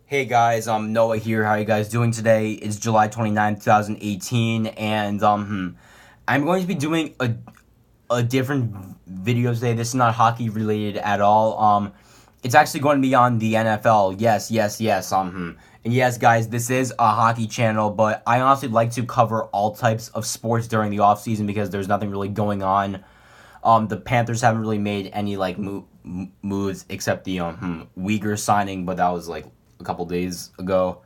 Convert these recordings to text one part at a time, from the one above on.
Hey guys, Noah here. How are you guys doing today? It's July 29th, 2018, and I'm going to be doing a different video today. This is not hockey related at all. It's actually going to be on the NFL. Yes, yes, yes. And yes, guys, this is a hockey channel, but I honestly like to cover all types of sports during the off season because there's nothing really going on. The Panthers haven't really made any like moves except the Uyghur signing, but that was like a couple days ago.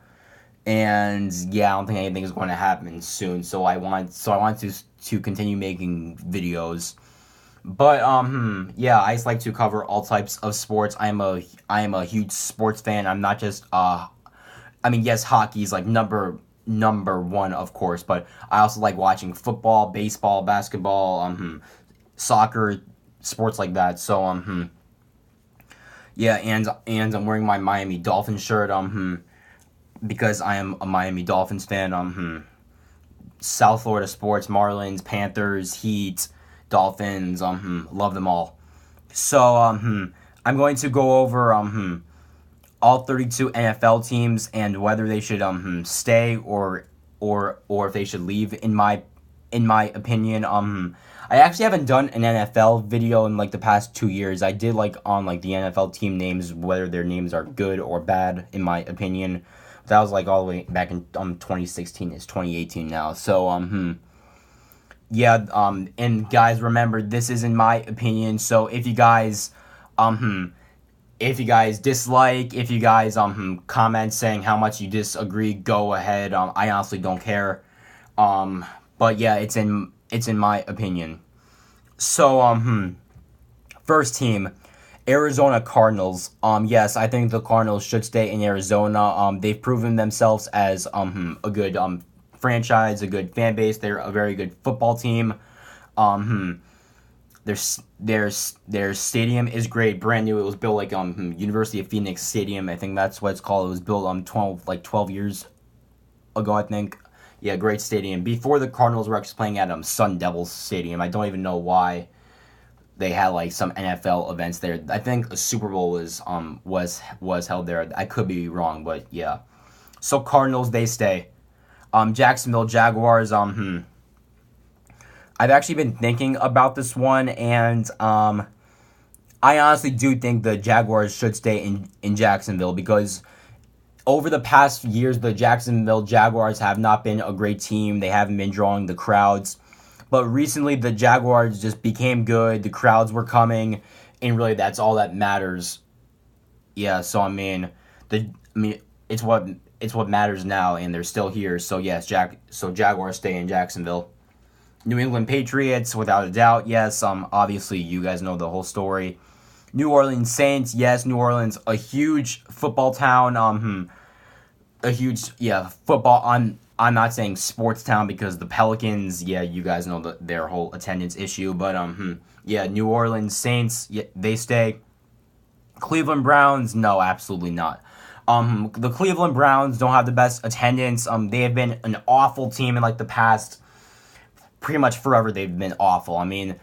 And yeah, I don't think anything is going to happen soon. So I want to continue making videos. But yeah, I just like to cover all types of sports. I am a huge sports fan. I'm not just I mean, yes, hockey is like number one, of course, but I also like watching football, baseball, basketball, soccer, sports like that. So yeah, and I'm wearing my Miami Dolphins shirt because I am a Miami Dolphins fan. South Florida sports, Marlins, Panthers, Heat, Dolphins, love them all. So I'm going to go over all 32 NFL teams and whether they should stay or if they should leave in my opinion. I actually haven't done an NFL video in like the past 2 years. I did like on like the NFL team names, whether their names are good or bad in my opinion. That was like all the way back in 2016. It's 2018 now. So yeah, and guys, remember this is in my opinion. So if you guys dislike, if you guys comment saying how much you disagree, go ahead. I honestly don't care. But yeah, it's in my opinion. So first team, Arizona Cardinals. Yes, I think the Cardinals should stay in Arizona. They've proven themselves as a good franchise, a good fan base. They're a very good football team. Um, their their stadium is great, brand new. It was built like University of Phoenix Stadium. I think that's what it's called. It was built 12 years ago, I think. Yeah, great stadium. Before the Cardinals were actually playing at Sun Devils Stadium. I don't even know why they had like some NFL events there. I think a Super Bowl was held there. I could be wrong, but yeah. So Cardinals, they stay. Jacksonville Jaguars. I've actually been thinking about this one, and I honestly do think the Jaguars should stay in Jacksonville because over the past years, the Jacksonville Jaguars have not been a great team. They haven't been drawing the crowds. But recently, the Jaguars just became good. The crowds were coming, and really, that's all that matters. Yeah, so I mean, it's what matters now, and they're still here. So yes, Jaguars stay in Jacksonville. New England Patriots, without a doubt, yes. Obviously, you guys know the whole story. New Orleans Saints, yes. New Orleans, a huge football town. A huge football. I'm not saying sports town because the Pelicans, yeah, you guys know their whole attendance issue, but yeah, New Orleans Saints, yeah, they stay. Cleveland Browns, no, absolutely not. The Cleveland Browns don't have the best attendance. They have been an awful team in like the past, pretty much forever. They've been awful. I mean,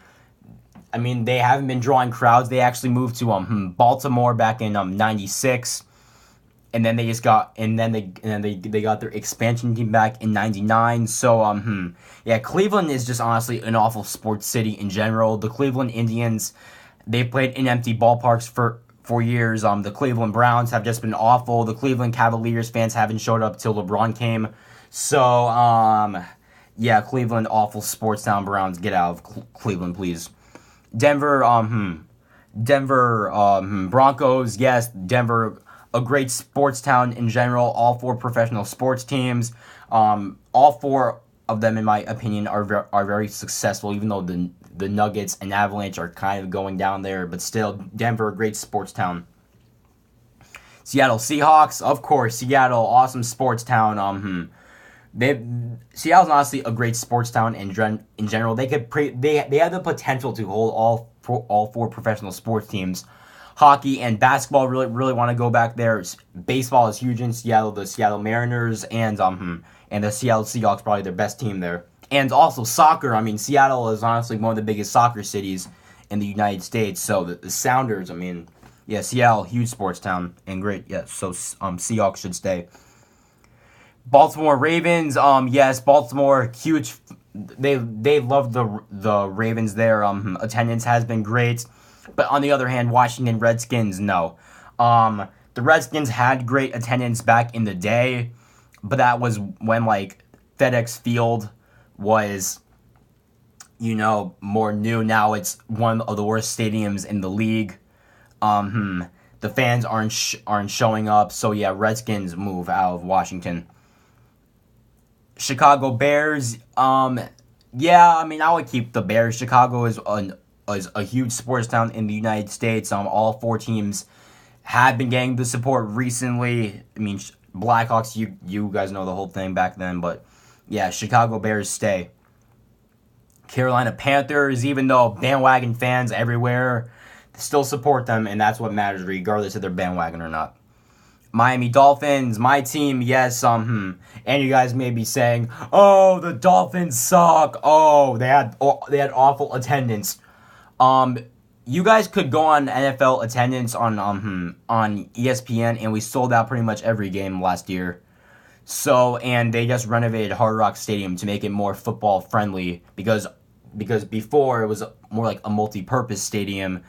they haven't been drawing crowds. They actually moved to Baltimore back in '96, and then they got their expansion team back in '99. So yeah, Cleveland is just honestly an awful sports city in general. The Cleveland Indians, they played in empty ballparks for years. The Cleveland Browns have just been awful. The Cleveland Cavaliers fans haven't showed up till LeBron came. So yeah, Cleveland, awful sports town. Browns, get out of Cleveland, please. Denver, Broncos, yes, Denver, a great sports town in general. All four professional sports teams, all four of them, in my opinion, are very successful. Even though the Nuggets and Avalanche are kind of going down there, but still, Denver, a great sports town. Seattle Seahawks, of course, Seattle, awesome sports town. They Seattle's honestly a great sports town in general. They have the potential to hold all four professional sports teams. Hockey and basketball really want to go back there. Baseball is huge in Seattle. The Seattle Mariners and the Seattle Seahawks, probably their best team there. And also soccer. I mean, Seattle is honestly one of the biggest soccer cities in the United States. So the Sounders, I mean, Yeah, Seattle, huge sports town and great. Yeah, so Seahawks should stay. Baltimore Ravens, yes, Baltimore, huge. They love the Ravens there. Attendance has been great, but on the other hand, Washington Redskins, no. The Redskins had great attendance back in the day, but that was when like FedEx Field was, more new. Now it's one of the worst stadiums in the league. The fans aren't showing up, so yeah, Redskins move out of Washington. Chicago Bears, yeah, I mean, I would keep the Bears. Chicago is a huge sports town in the United States. All four teams have been getting the support recently. I mean, Blackhawks, you guys know the whole thing back then, but yeah, Chicago Bears stay. Carolina Panthers, even though bandwagon fans everywhere still support them, and that's what matters, regardless if they're bandwagon or not. Miami Dolphins, my team, yes, and you guys may be saying, "Oh, the Dolphins suck. Oh, they had awful attendance." You guys could go on NFL attendance on ESPN, and we sold out pretty much every game last year. So, and they just renovated Hard Rock Stadium to make it more football friendly because before it was more like a multi-purpose stadium.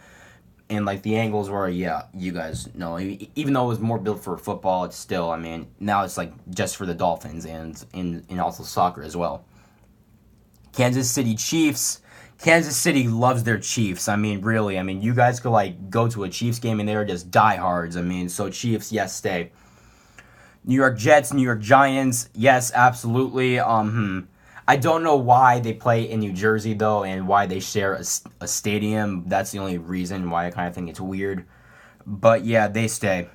And, like, the angles were, yeah, you guys know. Even though it was more built for football, it's still, I mean, now it's, like, just for the Dolphins and also soccer as well. Kansas City Chiefs. Kansas City loves their Chiefs. I mean, really. I mean, you guys could, like, go to a Chiefs game and they are just diehards. I mean, so Chiefs, yes, stay. New York Jets, New York Giants, yes, absolutely. I don't know why they play in New Jersey, though, and why they share a stadium. That's the only reason why I kind of think it's weird. But, yeah, they stay.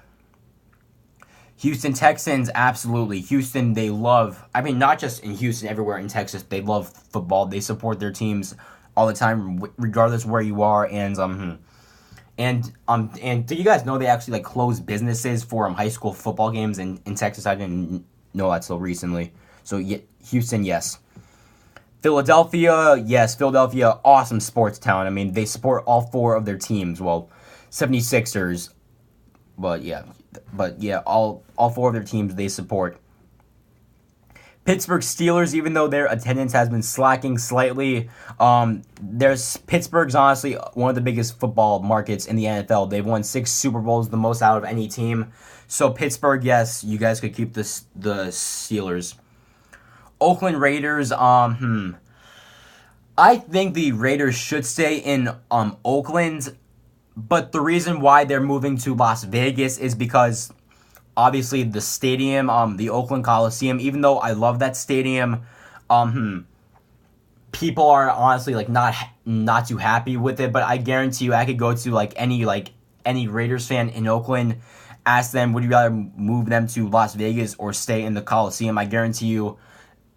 Houston Texans, absolutely. Houston, they love, I mean, not just in Houston, everywhere in Texas, they love football. They support their teams all the time, regardless where you are. And do you guys know they actually, like, close businesses for high school football games in Texas? I didn't know that till recently. So, yeah, Houston, yes. Philadelphia, yes, Philadelphia, awesome sports town. I mean, they support all four of their teams. Well, 76ers, but yeah, all four of their teams they support. Pittsburgh Steelers, even though their attendance has been slacking slightly, Pittsburgh's honestly one of the biggest football markets in the NFL. They've won 6 Super Bowls, the most out of any team. So Pittsburgh, yes, you guys could keep the Steelers. Oakland Raiders, I think the Raiders should stay in Oakland, but the reason why they're moving to Las Vegas is because obviously the stadium, the Oakland Coliseum, even though I love that stadium, people are honestly like not too happy with it, but I guarantee you I could go to any Raiders fan in Oakland, ask them, would you rather move them to Las Vegas or stay in the Coliseum? I guarantee you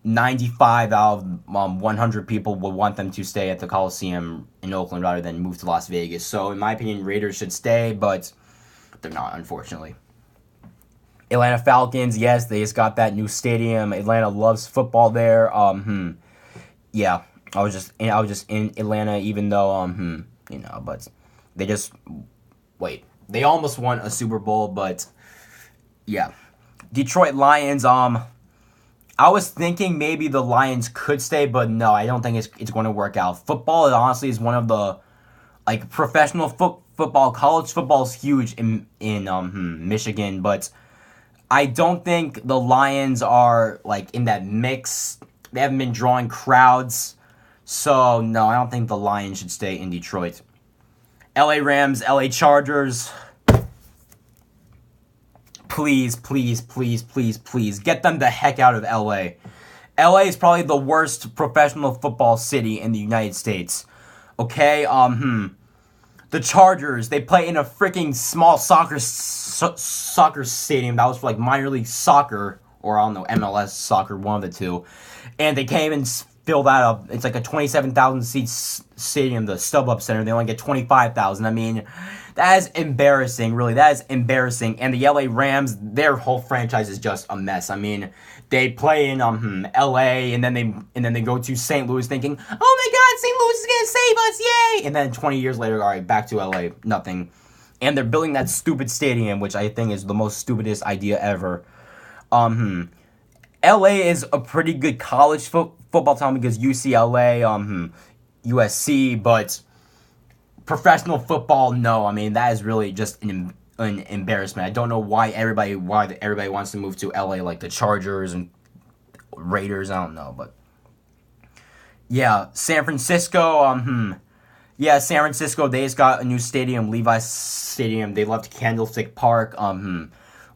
95 out of 100 people would want them to stay at the Coliseum in Oakland rather than move to Las Vegas. So, in my opinion, Raiders should stay, but they're not, unfortunately. Atlanta Falcons, yes, they just got that new stadium. Atlanta loves football there. Yeah, I was just in Atlanta, even though but they almost won a Super Bowl, but yeah. Detroit Lions, I was thinking maybe the Lions could stay, but no, I don't think it's going to work out. Football, honestly, is one of the professional football. College football is huge in Michigan, but I don't think the Lions are in that mix. They haven't been drawing crowds, so no, I don't think the Lions should stay in Detroit. LA Rams, LA Chargers. Please, please, please, please, please, get them the heck out of LA. LA is probably the worst professional football city in the United States. Okay, the Chargers, they play in a freaking small soccer stadium that was for minor league soccer, or I don't know, MLS soccer, one of the two. And they came and filled that up. It's like a 27,000 seat stadium, the StubHub Center. They only get 25,000. I mean, that is embarrassing, really. That is embarrassing. And the LA Rams, their whole franchise is just a mess. I mean, they play in LA, and then they go to St. Louis thinking, oh my God, St. Louis is gonna save us, yay! And then 20 years later, all right, back to LA, nothing. and they're building that stupid stadium, which I think is the most stupidest idea ever. LA is a pretty good college football town because UCLA, USC, but professional football, no. I mean, that is really just an embarrassment. I don't know why everybody wants to move to LA, like the Chargers and Raiders. I don't know, but yeah, San Francisco. Yeah, San Francisco. They just got a new stadium, Levi's Stadium. They left Candlestick Park.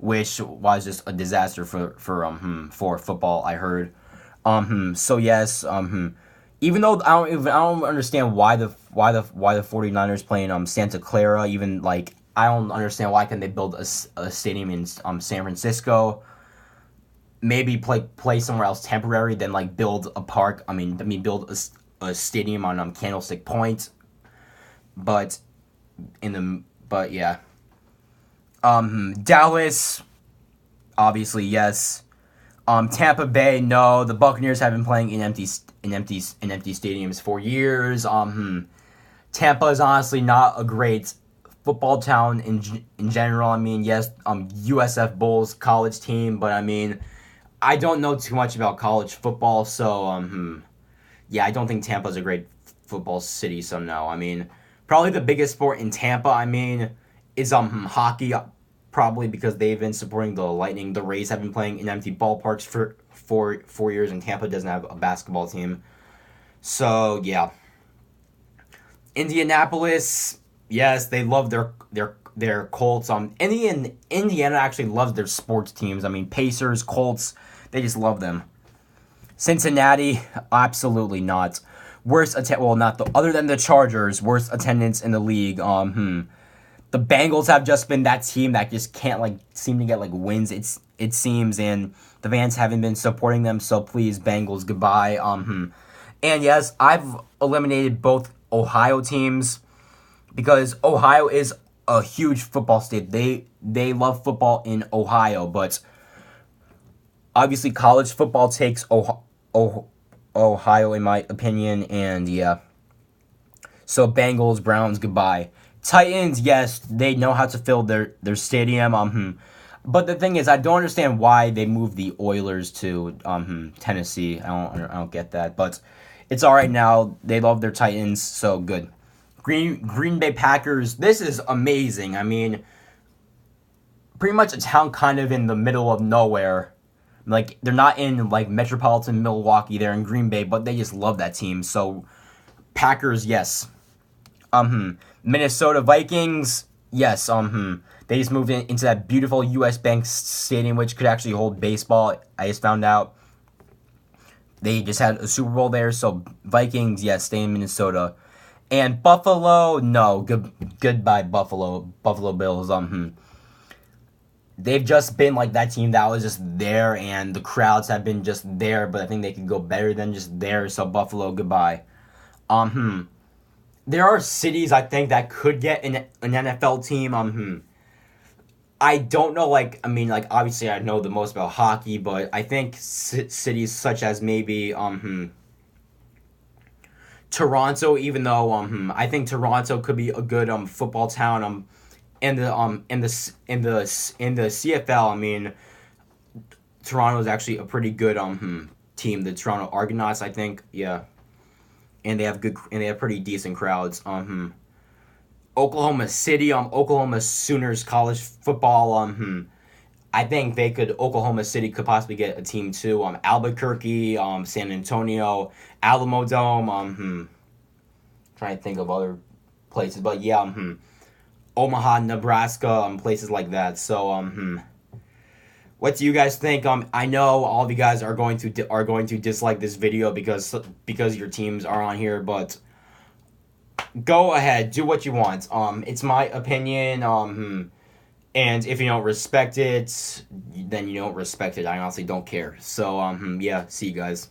Which was just a disaster for football. I heard. So yes. Even though I don't understand why the 49ers playing Santa Clara. Even like I don't understand why can they build a stadium in San Francisco. Maybe play somewhere else temporary, then like build a park. I mean build a stadium on Candlestick Point. But yeah. Dallas, obviously yes. Tampa Bay, no. The Buccaneers have been playing in empty stadiums for years. Tampa is honestly not a great football town in general. I mean, yes, USF Bulls college team, but I mean, I don't know too much about college football, so yeah, I don't think Tampa's a great football city. So no, I mean, probably the biggest sport in Tampa, I mean, is hockey. Probably because they've been supporting the Lightning. The Rays have been playing in empty ballparks for 4 years, and Tampa doesn't have a basketball team. So yeah, Indianapolis, yes, they love their Colts. Indiana actually loves their sports teams. I mean, Pacers, Colts, they just love them. Cincinnati, absolutely not. Other than the Chargers, worst attendance in the league. The Bengals have just been that team that just can't seem to get wins. It seems, and the fans haven't been supporting them. So please, Bengals, goodbye. And yes, I've eliminated both Ohio teams because Ohio is a huge football state. They love football in Ohio, but obviously college football takes Ohio in my opinion. And yeah, so Bengals, Browns, goodbye. Titans, yes, they know how to fill their stadium. But the thing is, I don't understand why they moved the Oilers to Tennessee. I don't get that, but it's all right now. They love their Titans, so good. Green Bay Packers. This is amazing. I mean, pretty much a town kind of in the middle of nowhere. Like they're not in metropolitan Milwaukee. They're in Green Bay, but they just love that team. So Packers, yes. Minnesota Vikings, yes. They just moved into that beautiful U.S. Bank Stadium, which could actually hold baseball. I just found out. They just had a Super Bowl there, so Vikings, yes, stay in Minnesota. And Buffalo, no, goodbye Buffalo Bills. They've just been like that team that was just there, and the crowds have been just there, but I think they could go better than just there. So Buffalo, goodbye. There are cities I think that could get an NFL team. I don't know, obviously I know the most about hockey, but I think cities such as maybe, Toronto, even though, I think Toronto could be a good, football town, in the CFL, I mean, Toronto is actually a pretty good, team, the Toronto Argonauts, I think, yeah. And they have pretty decent crowds. Oklahoma City, Oklahoma Sooners college football. I think Oklahoma City could possibly get a team too. Albuquerque, San Antonio, Alamo Dome. Trying to think of other places, but yeah, Omaha, Nebraska, places like that. So what do you guys think? I know all of you guys are going to dislike this video because your teams are on here, but go ahead, do what you want. It's my opinion. And if you don't respect it, then you don't respect it. I honestly don't care. So yeah, see you guys.